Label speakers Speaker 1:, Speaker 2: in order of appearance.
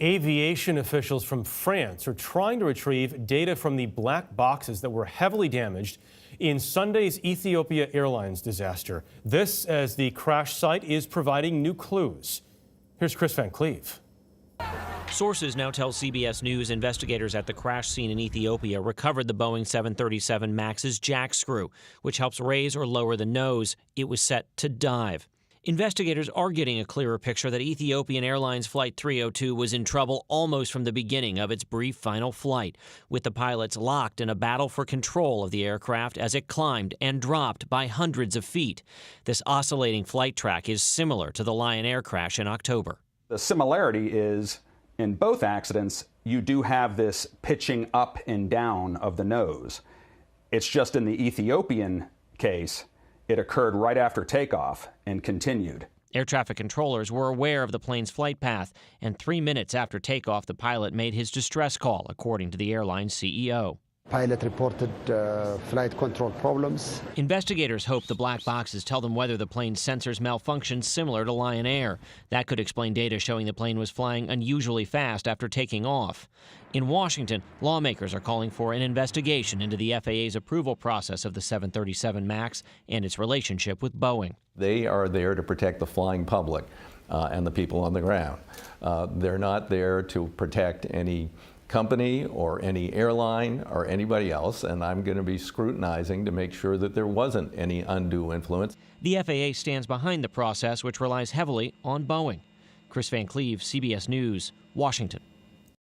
Speaker 1: Aviation officials from France are trying to retrieve data from the black boxes that were heavily damaged in Sunday's Ethiopia Airlines disaster. This as the crash site is providing new clues. Here's Chris Van Cleve.
Speaker 2: Sources now tell CBS News investigators at the crash scene in Ethiopia recovered the Boeing 737 MAX's jackscrew, which helps raise or lower the nose. It was set to dive. Investigators are getting a clearer picture that Ethiopian Airlines Flight 302 was in trouble almost from the beginning of its brief final flight, with the pilots locked in a battle for control of the aircraft as it climbed and dropped by hundreds of feet. This oscillating flight track is similar to the Lion Air crash in October.
Speaker 3: The similarity is, in both accidents, you do have this pitching up and down of the nose. It's just in the Ethiopian case, it occurred right after takeoff and continued.
Speaker 2: Air traffic controllers were aware of the plane's flight path, and 3 minutes after takeoff, the pilot made his distress call, according to the airline's CEO.
Speaker 4: Pilot reported flight control problems.
Speaker 2: Investigators hope the black boxes tell them whether the plane's sensors malfunctioned similar to Lion Air. That could explain data showing the plane was flying unusually fast after taking off. In Washington, lawmakers are calling for an investigation into the FAA's approval process of the 737 MAX and its relationship with Boeing.
Speaker 5: They are there to protect the flying public and the people on the ground. They're not there to protect any company or any airline or anybody else, and I'm going to be scrutinizing to make sure that there wasn't any undue influence.
Speaker 2: The FAA stands behind the process, which relies heavily on Boeing. Chris Van Cleve, CBS News, Washington.